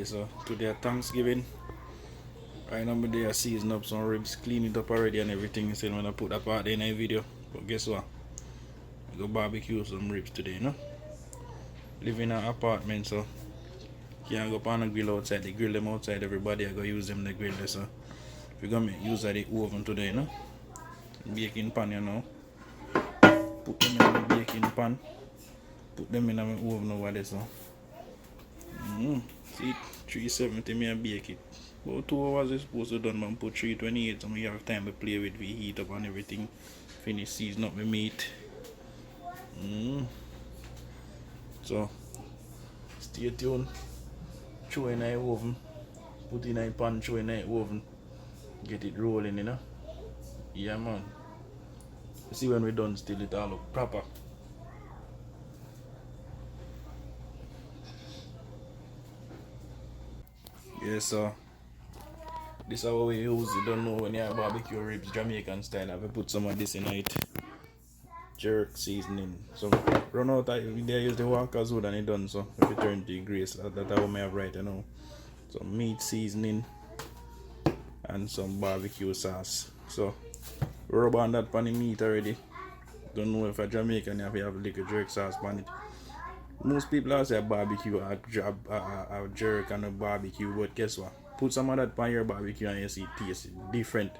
everybody. So today Thanksgiving. Right now they are seasoning up some ribs, clean it up already and everything. So when I put that part in a video. But guess what? I go barbecue some ribs today, you know? Live in an apartment, so can't go on the grill outside. They grill them outside, everybody I go use them the grill there. So we're gonna make use of the oven today, you know? Baking pan, you know. Put them in the baking pan. Put them in the oven over there, so. See, 370 me and bake it. About 2 hours is supposed to done, but put 328 so I have time to play with, we heat up and everything. Finish season up my meat. So stay tuned. Throw in the oven. Put in the pan, throw in the oven. Get it rolling, you know. Yeah man. See when we're done still it all look proper. Yeah, so this is how we use it. Don't know when you have barbecue ribs, Jamaican style. I have put some of this in it. Jerk seasoning. So run out they use the Walker's wood and it done, so if you turn to grace, that's how I have right, you know. Some meat seasoning and some barbecue sauce. So rub on that pan the meat already. Don't know if a Jamaican you have to have little jerk sauce on it. Most people are say barbecue a jerk and a barbecue, but guess what? Put some of that on your barbecue and you see it taste different.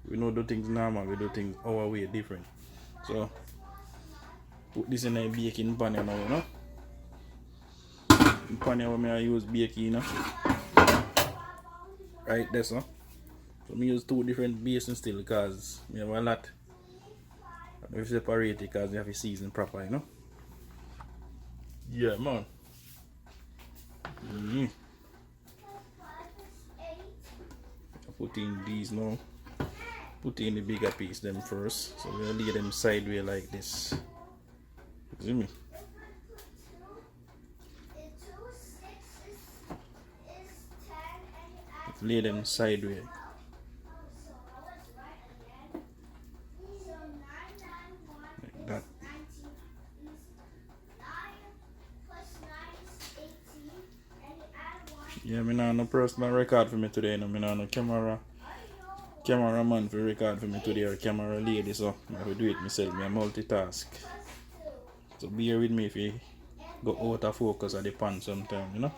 We don't do things normal, we do things our way different. So put this in a baking pan now, you know. The pan where I use baking, you know. Right there, so. So I use 2 different basins still because I have a lot. I have to separate it because you have to season proper, you know. Yeah man. I put in these now. Put in the bigger piece them first. So we'll lay them sideways like this. See me? Lay them sideways. Like that. Yeah, me nah no personal record for me today, no. Me nah no cameraman for record for me today or camera lady, so I have to do it myself. Me a multitask. So bear with me if you go out of focus at the pan sometime, you know.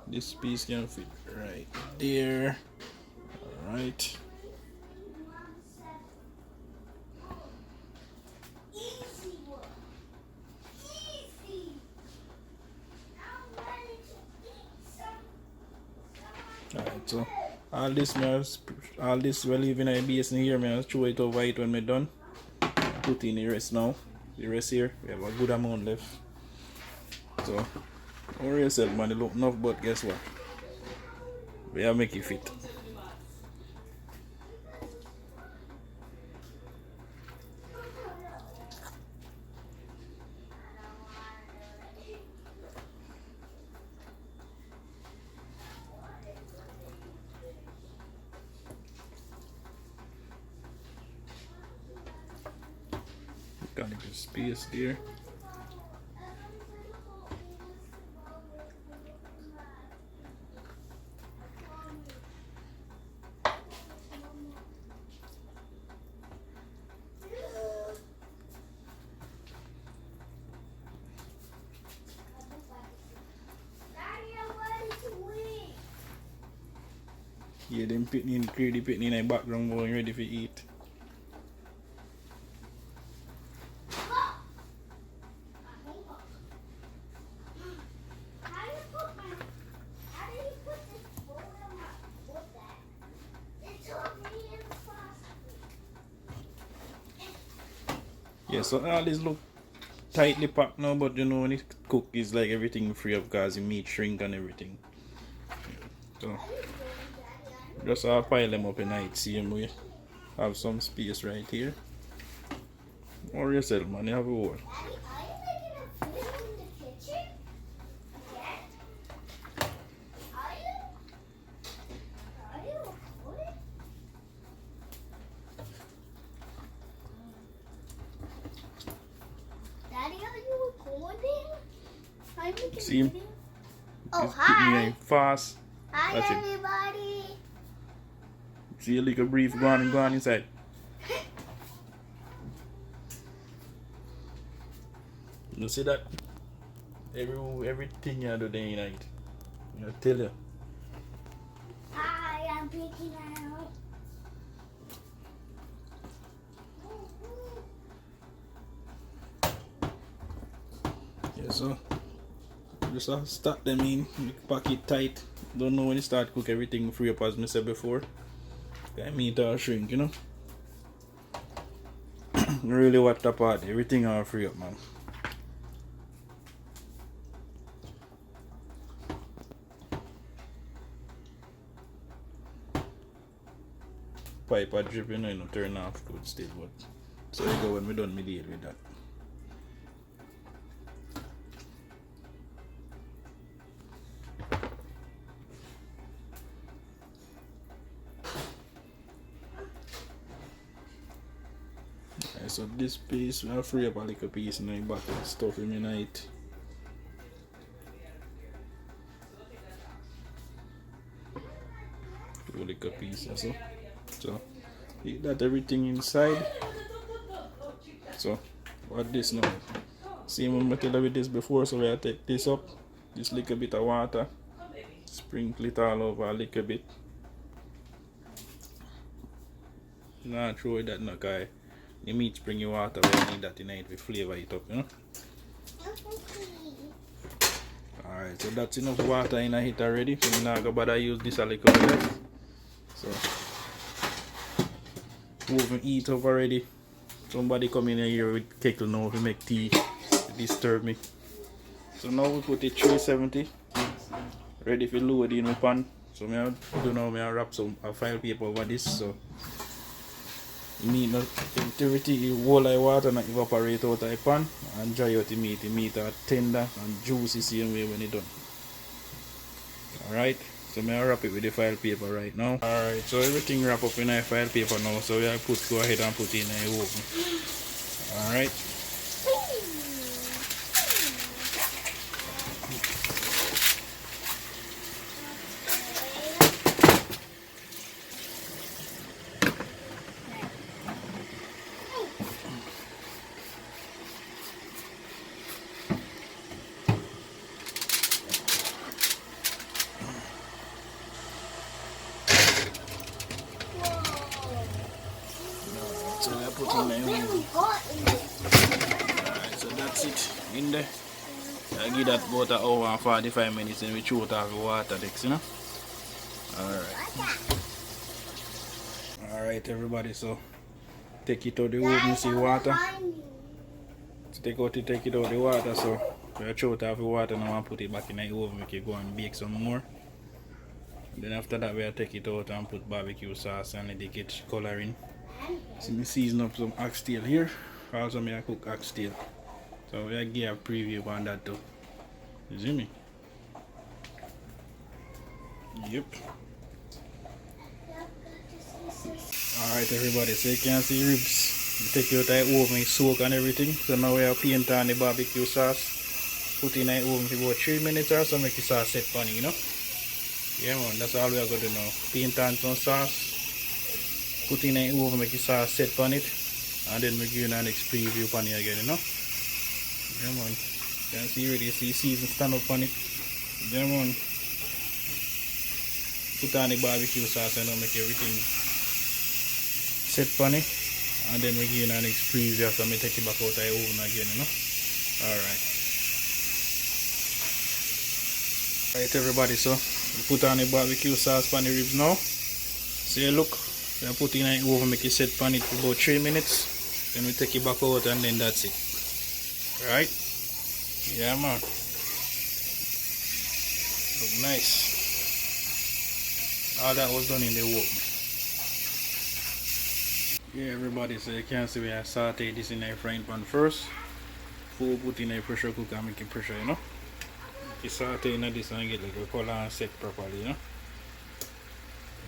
This piece can fit right there. Alright. Alright, so all this we're leaving a base in here, man. Throw it over it when we're done. Put in the rest now. The rest here, we have a good amount left. So don't worry yourself, man. It look enough, but guess what? We have make it fit. Got a good space there. Yeah, them picnic, clearly picnic in the background going ready for eat. Yeah, so all this look tightly packed now, but you know when it cook is like everything free up because the meat shrink and everything. So just pile them up in night same way. Have some space right here. Or yourself, man, you have a hole. See him? Oh, He's keeping hi. me fast. Hi, Watch it. everybody. See a little brief go on inside. You see that? Everything you do day night. I tell you. Hi, I'm picking out. Yeah, so just start them in, pack it tight. Don't know when you start cook everything free up as I said before. That meat all shrink, you know. Really what the part, everything all free up, man. Pipe are dripping, you know, turn off good still, but so you go when we done me deal with that. Right, so this piece, I'll free up a little piece in the bucket, stuff in the night. A little piece also. So leave that everything inside. So what this now? See when I tell you with this before, so I take this up, just little bit of water, sprinkle it all over a little bit. Not throw it that no guy. The meat spring your water when you need that tonight we flavor it up, you know? Alright, so that's enough water in a heat already. So I'm not gonna use this a little bit. So oven heat up already. Somebody come in here with kettle now to make tea to disturb me. So now we put it 370. Ready for load in my pan. So I do now I wrap some file paper over this so meat not everything whole like water not evaporate out of the pan and dry out the meat. The meat are tender and juicy same way when it done. Alright, so I wrap it with the file paper right now. Alright, so everything wrap up in a file paper now, so we go ahead and put it in the oven. Alright. So I put in the oven. Alright, so that's it in there. I give that about an hour and 45 minutes and we throw it off the water next, you know. Alright. Alright everybody, so take it out the oven, you see water. So take it out the water, so we throw it off the water now and put it back in the oven. We can go and bake some more. Then after that we take it out and put barbecue sauce and let it get coloring. So me season up some oxtail here. Also me I cook oxtail. So we give a preview on that too. You see me? Yep. Alright everybody, so you can see ribs. You take it out of the oven, soak and everything. So now we have paint on the barbecue sauce. Put in the oven for about 3 minutes or so, make the sauce set funny, you know? Yeah man, that's all we are going to do now. Paint on some sauce. Put in the oven, make the sauce set on it. And then we give you the next preview on it again, you know? Yeah man. You can see already, see season stand up on it. Yeah man. Put on the barbecue sauce and make everything set on it. And then we give you the next preview after we take it back out of the oven again, you know? Alright. Alright everybody, so we put on the barbecue sauce on the ribs now. See look, we put in the oven, make it set on it for about 3 minutes. Then we take it back out and then that's it. Right? Yeah man. Look nice. All that was done in the oven. Yeah everybody, so you can see we have sauteed this in the frying pan first. Before we put in the pressure cooker and make it pressure, you know. You saute in this and get like a color and set properly, you know.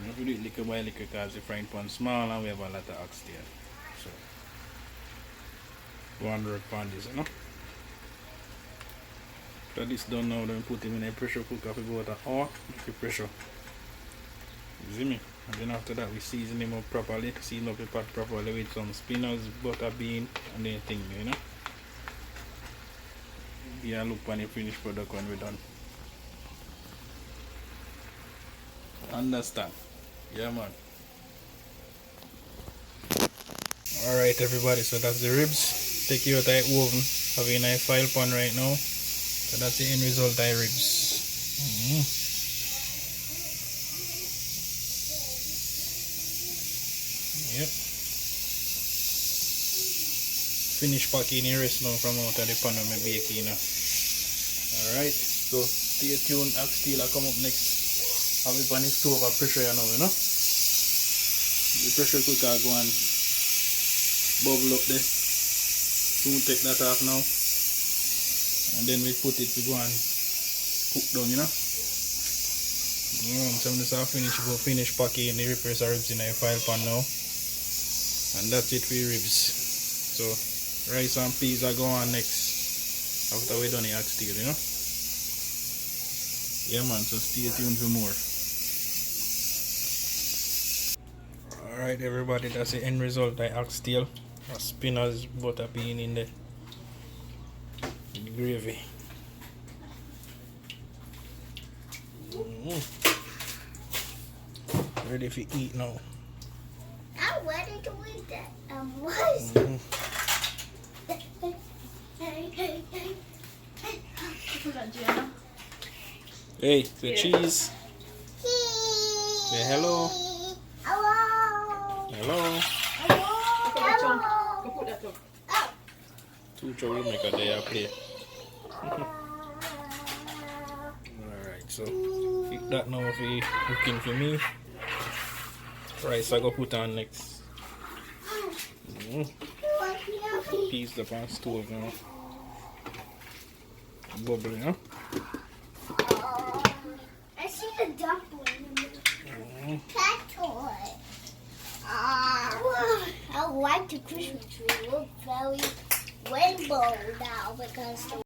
You have to do it little by little because the frying pan small and we have a lot of oxtail. So, 100 pound this, you know. After this done now, then put him in a pressure cooker for about an hour. Make the pressure. You see me? And then after that we season him up properly, season up the pot properly with some spinach, butter bean and then thing, you know. Yeah, look on the finished product when we're done. Understand? Yeah, man. Alright everybody, so that's the ribs. Take you out of the oven. Having a file pan right now. So that's the end result of the ribs. Yep. Finish packing the rest now from out of the pan I'm baking now. Alright, so stay tuned. Oxtail will come up next. Have it on the stove at pressure now, you know. The pressure cooker go and bubble up there. We'll take that off now. And then we put it to go and cook down, you know. So I'm just finish packing the ribs in a file pan now. And that's it for the ribs. So rice and peas are going on next after we done the oxtail, you know. Yeah man, so stay tuned for more. Alright everybody, that's the end result of the oxtail. Spinach, butter bean in the gravy. Ready for eat now. I'm ready to eat that. Was. Hey, the cheese. Say hello. Hello. Hello. Hello. Put that up. Oh. Two children make a day play. Alright, so eat that now for cooking for me. Rice I go put on next. Peas the pan stove now. Bubbling, huh? I see the dumpling. Cat toy. I like the Christmas tree. Look very rainbow now because the